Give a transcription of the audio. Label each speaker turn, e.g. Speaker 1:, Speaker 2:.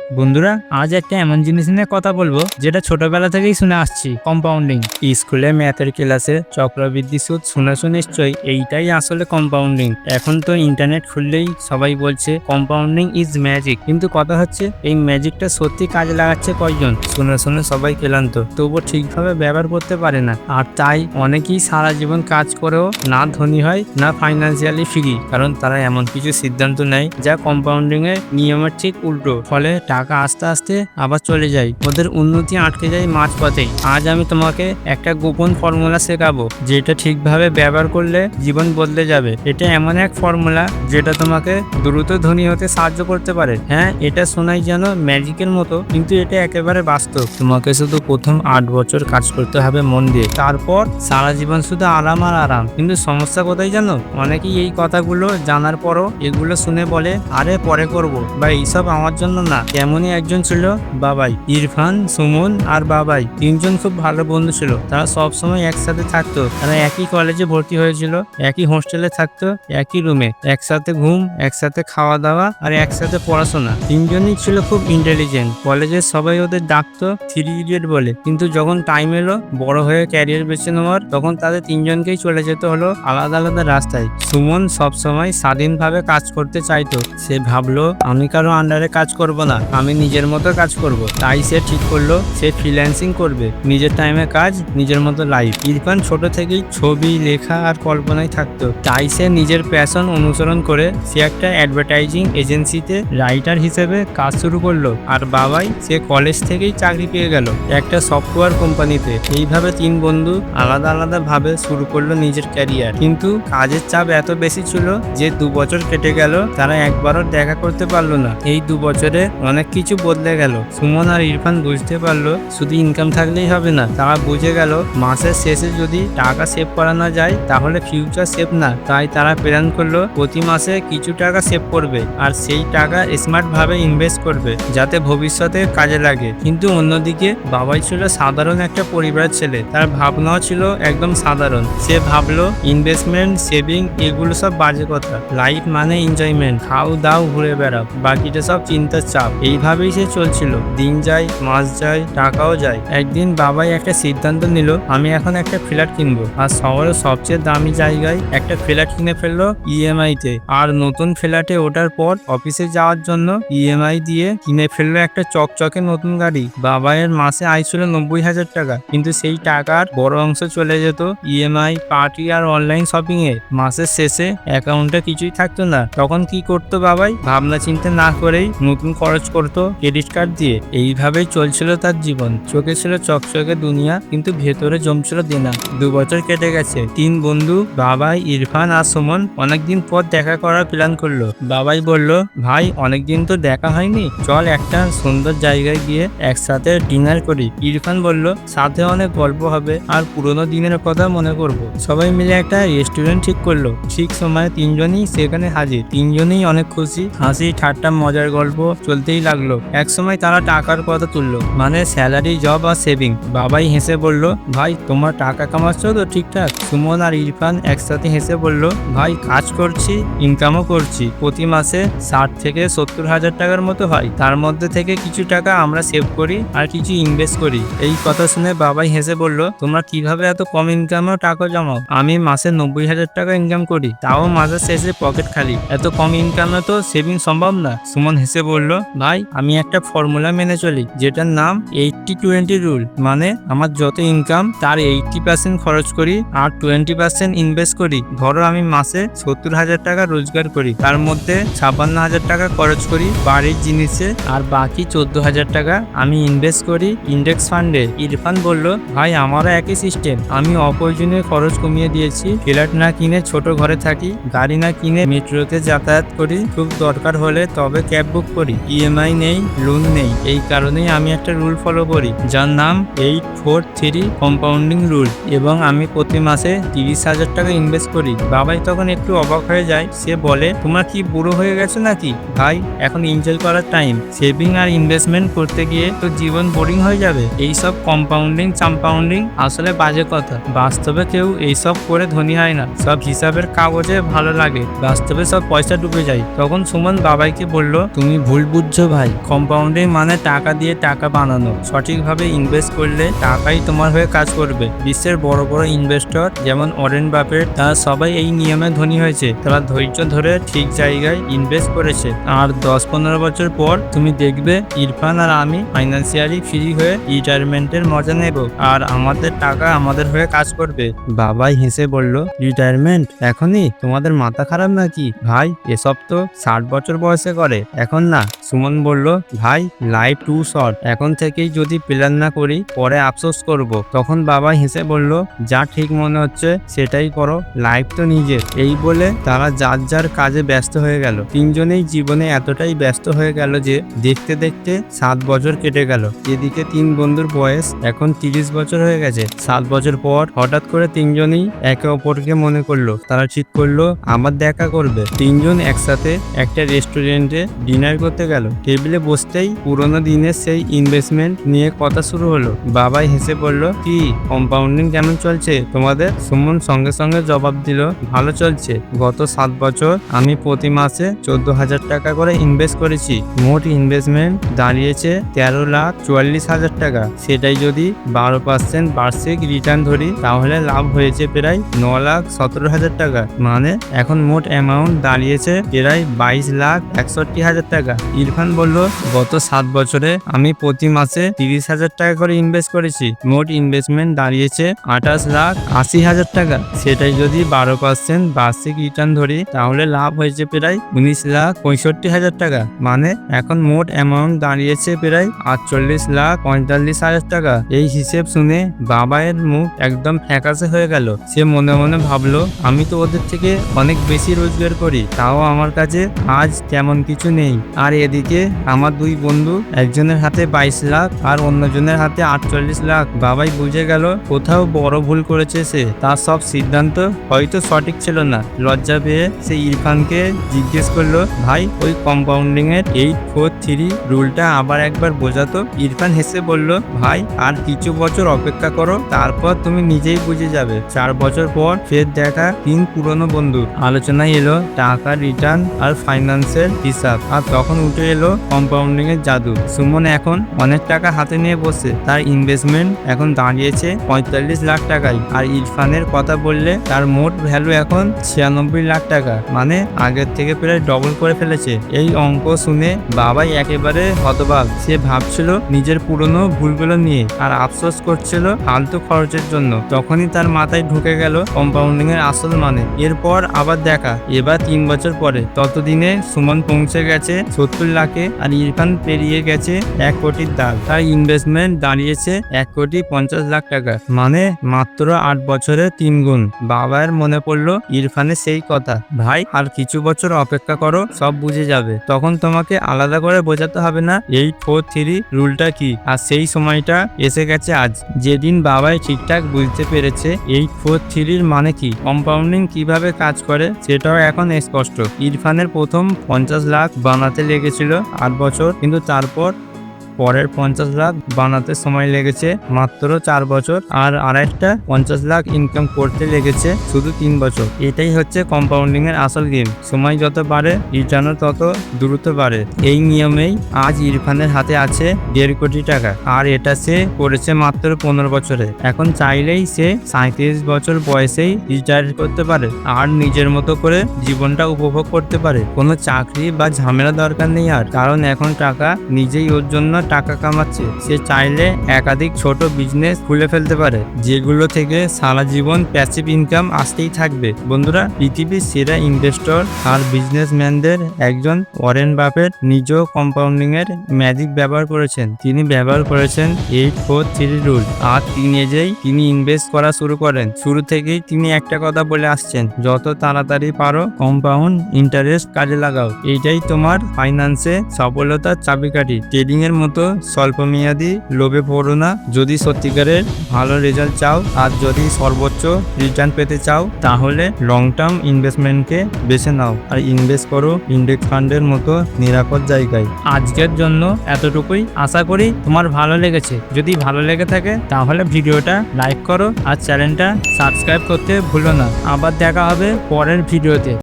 Speaker 1: বন্ধুরা, আজ একটা এমন জিনিস নিয়ে কথা বলবো যেটা ছোটবেলা থেকেই শুনে আসছি, কম্পাউন্ডিং। স্কুলে ম্যাথের ক্লাসে চক্রবৃদ্ধি সুদ শুনেছো নিশ্চয়ই। এইটাই আসলে কম্পাউন্ডিং। এখন তো ইন্টারনেট খুললেই সবাই বলছে কম্পাউন্ডিং ইজ ম্যাজিক, কিন্তু কথা হচ্ছে এই ম্যাজিকটা সত্যি কাজে লাগাচ্ছে কয়জন? শুনে শুনে সবাই ক্লান্ত, তবুও ঠিকভাবে ব্যবহার করতে পারে না। আর তাই অনেকেই সারা জীবন কাজ করেও না ধনী হয় না ফাইন্যান্সিয়ালি ফ্রি, কারণ তারা এমন কিছু সিদ্ধান্ত নেয় যা কম্পাউন্ডিং এর নিয়মের ঠিক উল্টো। ফলে টাকা আস্তে আস্তে আবার চলে যায়, ওদের উন্নতি আটকে যায় মাঝপথেই। আজ আমি তোমাকে একটা গোপন ফর্মুলা শেখাবো যেটা ঠিকভাবে ব্যবহার করলে জীবন বদলে যাবে। এটা এমন এক ফর্মুলা যেটা তোমাকে দ্রুত ধনী হতে সাহায্য করতে পারে। হ্যাঁ, এটা শোনাই যেন ম্যাজিকের মতো, কিন্তু এটা একেবারে বাস্তব। তোমাকে শুধু প্রথম 8 বছর কাজ করতে হবে মন দিয়ে, তারপর সারা জীবন শুধু আরাম আর আরাম। কিন্তু সমস্যা কোথায় জানো? অনেকেই এই কথাগুলো জানার পরও এগুলো শুনে বলে, আরে পরে করব, বা এইসব আমার জন্য না। তেমনই একজন ছিল বাবাই। ইরফান, সুমন আর বাবাই তিনজন খুব ভালো বন্ধু ছিল। তারা সব সময় একসাথে থাকতো। তারা একই কলেজে ভর্তি হয়েছিল, একই হোস্টেলে থাকতো, একই রুমে, একসাথে ঘুম, একসাথে খাওয়া দাওয়া আর একসাথে পড়াশোনা। তিনজনই ছিল খুব ইন্টেলিজেন্ট। কলেজের সবাই ওদের ডাকতো 3 ইডিয়ট বলে। কিন্তু যখন টাইম এলো বড় হয়ে ক্যারিয়ার বেছে নেওয়ার, তখন তাদের তিনজনকেই চলে যেতে হলো আলাদা আলাদা রাস্তায়। সুমন সবসময় স্বাধীনভাবে কাজ করতে চাইতো। সে ভাবলো, আমি কারো আন্ডারে কাজ করব না, আমি নিজের মতো কাজ করব। তাই সে ঠিক করলো সে ফ্রিল্যান্সিং করবে, নিজের টাইমে কাজ, নিজের মতো লাইফ। ইরফান ছোট থেকেই ছবি, লেখা আর কল্পনায় থাকতো। তাই সে নিজের প্যাশন অনুসরণ করে সে একটা অ্যাডভার্টাইজিং এজেন্সিতে রাইটার হিসেবে কাজ শুরু করলো। আর বাবাই, সে কলেজ থেকেই চাকরি পেয়ে গেল একটা সফটওয়্যার কোম্পানিতে। এইভাবে 3 বন্ধু আলাদা আলাদা ভাবে শুরু করলো নিজের ক্যারিয়ার। কিন্তু কাজের চাপ এত বেশি ছিল যে 2 বছর কেটে গেল, তারা একবারও দেখা করতে পারলো না। এই 2 বছরে অনেক কিছু বদলে গেল। সুমন আর ইরফান বুঝতে পারলো শুধু ইনকাম থাকলেই হবে না। তারা বুঝে গেল মাসের শেষে যদি টাকা সেভ করা না যায় তাহলে ফিউচার সেভ না। তাই তারা প্ল্যান করলো প্রতি মাসে কিছু টাকা সেভ করবে আর সেই টাকা স্মার্ট ভাবে ইনভেস্ট করবে যাতে ভবিষ্যতে কাজে লাগে। কিন্তু অন্যদিকে বাবাই ছিল সাধারণ একটা পরিবারের ছেলে। তার ভাবনাও ছিল একদম সাধারণ। সে ভাবলো ইনভেস্টমেন্ট, সেভিং এগুলো সব বাজে কথা। লাইফ মানে এনজয়মেন্ট, খাও দাও ঘুরে বেড়াও, বাকিটা সব চিন্তার চাপ। এইভাবেই সে চলছিল। দিন যায়, মাস যায়, টাকাও যায়। একদিন বাবাই একটা সিদ্ধান্ত নিল, আমি এখন একটা ফ্ল্যাট কিনবো। আর শহরের সবচেয়ে দামি জায়গায় একটা ফ্ল্যাট কিনে ফেললো ইএমআই তে। আর নতুন ফ্ল্যাটে ওঠার পর অফিসে যাওয়ার জন্য ইএমআই দিয়ে কিনে ফেললো একটা চকচকে নতুন গাড়ি। বাবাইয়ের মাসে আয় ছিল 90,000 টাকা, কিন্তু সেই টাকার বড় অংশ চলে যেত ইএমআই, পার্টি আর অনলাইন শপিং এ। মাসের শেষে অ্যাকাউন্টে কিছুই থাকতো না। তখন কি করতো বাবাই? ভাবনা চিন্তা না করেই নতুন খরচ করতো ক্রেডিট কার্ড দিয়ে। এইভাবেই চলছিল তার জীবন। চোখে ছিল চকচকে দুনিয়া, কিন্তু ভেতরে জমছিল দেনা। 2 বছর কেটে গেছে। 3 বন্ধু বাবাই, ইরফান আর সুমন অনেকদিন পর দেখা করার প্ল্যান করলো। বাবাই বলল, ভাই অনেকদিন তো দেখা হয়নি, চল একটা সুন্দর জায়গায় গিয়ে একসাথে ডিনার করি। ইরফান বলল, সাথে অনেক গল্প হবে আর পুরোনো দিনের কথা মনে করব। সবাই মিলে একটা রেস্টুরেন্ট ঠিক করলো। ঠিক সময় 3 জনই সেখানে হাজির। 3 জনই অনেক খুশি। হাসি ঠাট্টা মজার গল্প চলতেই লাগলো। এক সময় তারা টাকার কথা তুললো, মানে স্যালারি, জব আর সেভিং। বাবাই হেসে বলল, ভাই তোমার টাকা কামাচ্ছ তো ঠিকঠাক? সুমন আর ইরফান একসাথে হেসে বলল, ভাই কাজ করছি, ইনকামও করছি। প্রতি মাসে 60 থেকে 70,000 টাকার মতো হয়। তার মধ্যে থেকে কিছু টাকা আমরা সেভ করি আর কিছু ইনভেস্ট করি। এই কথা শুনে বাবাই হেসে বলল, তোমরা কিভাবে এত কম ইনকামেও টাকা জমাও? আমি মাসে 90,000 টাকা ইনকাম করি, তাও মাসের শেষে পকেট খালি। এত কম ইনকামে তো সেভিং সম্ভব না। সুমন হেসে বলল, ভাই আমি একটা ফর্মুলা মেনে চলি যেটার নাম 80-20 রুল। মানে আমার যত ইনকাম তার 80% খরচ করি আর 20% ইনভেস্ট করি। ধরো আমি মাসে 70,000 টাকা রোজগার করি, তার মধ্যে 56,000 টাকা খরচ করি বাড়ির জিনিসে আর বাকি 14,000 টাকা আমি ইনভেস্ট করি ইন্ডেক্স ফান্ডে। ইরফান বলল, ভাই আমারও একই সিস্টেম। আমি অপ্রয়োজনীয় খরচ কমিয়ে দিয়েছি। ফ্ল্যাট না কিনে ছোট ঘরে থাকি, গাড়ি না কিনে মেট্রোতে যাতায়াত করি, খুব দরকার হলে তবে ক্যাব বুক করি। ইএমআই নেই, লোন নেই। এই কারণেই আমি একটা রুল ফলো করি যার নাম 8-4-3 কম্পাউন্ডিং রুল, এবং আমি প্রতি মাসে 30,000 টাকা ইনভেস্ট করি। বাবাই তখন একটু অবাক হয়ে যায়। সে বলে, তোমরা কি বুড়ো হয়ে গেছো নাকি ভাই? এখন এনজয় করার টাইম। সেভিং আর ইনভেস্টমেন্ট করতে গিয়ে তো জীবন বোরিং হয়ে যাবে। এইসব কম্পাউন্ডিং চাম্পাউন্ডিং আসলে বাজে কথা। বাস্তবে কেউ এইসব করে ধনী হয় না। সব হিসাবের কাগজে ভালো লাগে, বাস্তবে সব পয়সা ডুবে যায়। তখন সুমন বাবাইকে বলল, তুমি ভুল বুঝছো ভাই, কম্পাউন্ডিং মানে টাকা দিয়ে টাকা বানানো। সঠিকভাবে ইনভেস্ট করলে টাকাই তোমার হয়ে কাজ করবে। বিশ্বের বড় বড় ইনভেস্টর যেমন ওয়ারেন বাফেট, তারা সবাই এই নিয়মে ধনী হয়েছে। তারা ধৈর্য ধরে ঠিক জায়গায় ইনভেস্ট করেছে। আর 10-15 বছর পর তুমি দেখবে ইরফান আর আমি ফাইন্যান্সিয়ালি ফ্রি হয়ে রিটায়ারমেন্টের মজা নেব, আর আমাদের টাকা আমাদের হয়ে কাজ করবে। বাবাই হেসে বলল, রিটায়ারমেন্ট এখনই? তোমাদের মাথা খারাপ নাকি ভাই? এসব তো 60 বছর বয়সে করে, এখন না। সুমন বলল, ভাই লাইফ টু শর্ট, এখন থেকেই যদি প্ল্যান না করি পরে আফসোস করব। তখন বাবা হেসে বলল, যা ঠিক মনে হচ্ছে সেটাই করো, লাইফ তো নিজের। এই বলে তারা যার যার কাজে ব্যস্ত হয়ে গেল। তিনজনেই জীবনে এতটাই ব্যস্ত হয়ে গেল যে দেখতে দেখতে 7 বছর কেটে গেল। এদিকে 3 বন্ধুর বয়স এখন 30 বছর হয়ে গেছে। 7 বছর পর হঠাৎ করে তিনজনই একে অপরকে মনে করলো। তারা ঠিক করলো আবার দেখা করবে। তিনজন একসাথে একটা রেস্টুরেন্টে ডিনার করতে গেল। টেবিলে বসতেই পুরোনো দিনের সেই ইনভেস্টমেন্ট নিয়ে কথা শুরু হলো। বাবাই হেসে বলল, কি কম্পাউন্ডিং কেমন চলছে তোমাদের? সুমন সঙ্গে সঙ্গে জবাব দিল, ভালো চলছে। গত 7 বছর আমি প্রতি মাসে 14,000 টাকা করে ইনভেস্ট করেছি। মোট ইনভেস্টমেন্ট দাঁড়িয়েছে 13,44,000 টাকা। সেটাই যদি 12% বার্ষিক রিটার্ন ধরি তাহলে লাভ হয়েছে প্রায় 9,17,000 টাকা। মানে এখন মোট অ্যামাউন্ট দাঁড়িয়েছে প্রায় 22,61,000 টাকা। ইরফান বলল, গত 7 বছরে আমি প্রতি মাসে 30,000 টাকা করে ইনভেস্ট করেছি। মোট ইনভেস্টমেন্ট দাঁড়িয়েছে 28,80,000 টাকা। সেটাই যদি 12% বার্ষিক রিটার্ন ধরি তাহলে লাভ হয়েছে প্রায় 19,65,000 টাকা। মানে এখন মোট অ্যামাউন্ট দাঁড়িয়েছে প্রায় 48,45,000 টাকা। এই হিসেব শুনে বাবায়ের মুখ একদম ফ্যাকাশে হয়ে গেল। সে মনে মনে ভাবলো, আমি তো ওদের থেকে অনেক বেশি রোজগার করি, তাও আমার কাছে আজ তেমন কিছু নেই। আর এদিকে আমার 2 বন্ধু, একজনের হাতে 22 লাখ আর অন্যজনের হাতে 48 লাখ। বাবাই বুঝে গেল কোথাও বড় ভুল করেছে সে। তার সব সিদ্ধান্ত হয়তো সঠিক ছিল না। লজ্জা পেয়ে সে ইরফানকে জিজ্ঞেস করলো, ভাই ওই কম্পাউন্ডিং এর 8-4-3 রুলটা আবার একবার বোঝাতো। ইরফান হেসে বলল, ভাই আর কিছু বছর অপেক্ষা করো, তারপর তুমি নিজেই বুঝে যাবে। 4 বছর পর ফের দেখা 3 পুরনো বন্ধুর। আলোচনায় এলো টাকা রিটার্ন আর ফাইন্যান্সের হিসাব। আর তখন উঠে এলো কম্পাউন্ডিং এর জাদু। সুমন এখন অনেক টাকা হাতে নিয়ে বসে। তার ইনভেস্টমেন্ট এখন দাঁড়িয়েছে 45 লাখ টাকায়। আর ইরফানের কথা বললে তার মোট ভ্যালু এখন 96 লাখ টাকা। মানে আগের থেকে প্রায় ডবল করে ফেলেছে। এই অঙ্ক শুনে বাবাই একেবারে হতবাক। সে ভাবছিল নিজের পুরনো ভুলগুলো নিয়ে আর আফসোস করছিল ফালতু খরচের জন্য। তখনই তার মাথায় ঢুকে গেল কম্পাউন্ডিং এর আসল মানে। এরপর আবার দেখা, এবার 3 বছর পরে। ততদিনে সুমন পৌঁছে গেছে 70 লাখে আর ইরফান পেরিয়ে গেছে 1 কোটির দাগ। তার ইনভেস্টমেন্ট দাঁড়িয়েছে 1,50,00,000 টাকা। মানে মাত্র 8 বছরে 3 গুণ। বাবার মনে পড়লো ইরফানের সেই কথা, ভাই আর কিছু বছর অপেক্ষা করো, সব বুঝে যাবে। তখন তোমাকে আলাদা করে বোঝাতে হবে না 8-4-3 রুলটা কি। আর সেই সময়টা এসে গেছে আজ, যেদিন বাবাই ঠিকঠাক বুঝতে পেরেছে 8-4-3 মানে কি, কম্পাউন্ডিং কিভাবে কাজ করে সেটাও এখন স্পষ্ট। ইরফানের প্রথম 50 লাখ বানাতে লেগেছিল 8 বছর, কিন্তু তারপর পরের 50 লাখ বানাতে সময় লেগেছে মাত্র 4 বছর। আর আরেকটা 50 লাখ ইনকাম করতে লেগেছে শুধু 3 বছর। এটাই হচ্ছে কম্পাউন্ডিং এর আসল গেম। সময় যত বাড়ে রিটার্নও তত দ্রুত বাড়ে। এই নিয়মেই আজ ইরফানের হাতে আছে 1.5 কোটি টাকা। আর এটা সে করেছে মাত্র 15 বছরে। এখন চাইলেই সে 37 বছর বয়সেই রিটায়ার করতে পারে আর নিজের মতো করে জীবনটা উপভোগ করতে পারে। কোনো চাকরি বা ঝামেলা দরকার নেই আর, কারণ এখন টাকা নিজেই ওর জন্য টাকা কামাচ্ছে। সে চাইলে একাধিক ছোট বিজনেস খুলে ফেলতে পারে, যেগুলো থেকে সারা জীবন প্যাসিভ ইনকাম আসতেই থাকবে। বন্ধুরা, পৃথিবীর সেরা ইনভেস্টর আর বিজনেসম্যানদের একজন ওয়ারেন বাফেট নিজেও কম্পাউন্ডিং এর ম্যাজিক ব্যবহার করেছেন। তিনি ব্যবহার করেছেন 8-4-3 রুল। আর টিনেজেই তিনি ইনভেস্ট করা শুরু করেন। শুরু থেকেই তিনি একটা কথা বলে আসছেন, যত তাড়াতাড়ি পারো কম্পাউন্ড ইন্টারেস্ট কাজে লাগাও। এইটাই তোমার ফাইন্যান্সে সফলতার চাবিকাঠি। ট্রেডিং এর মতো স্বল্প মেয়াদী লোভে পড়ো না। যদি সত্যিকারের ভালো রেজাল্ট চাও আর যদি সর্বোচ্চ রিটার্ন পেতে চাও, তাহলে লং টার্ম ইনভেস্টমেন্টকে বেছে নাও আর ইনভেস্ট করো ইন্ডেক্স ফান্ডের মতো নিরাপদ জায়গায়। আজকের জন্য এতটুকুই। আশা করি তোমার ভালো লেগেছে। যদি ভালো লেগে থাকে তাহলে ভিডিওটা লাইক করো আর চ্যানেলটা সাবস্ক্রাইব করতে ভুলো না। আবার দেখা হবে পরের ভিডিওতে।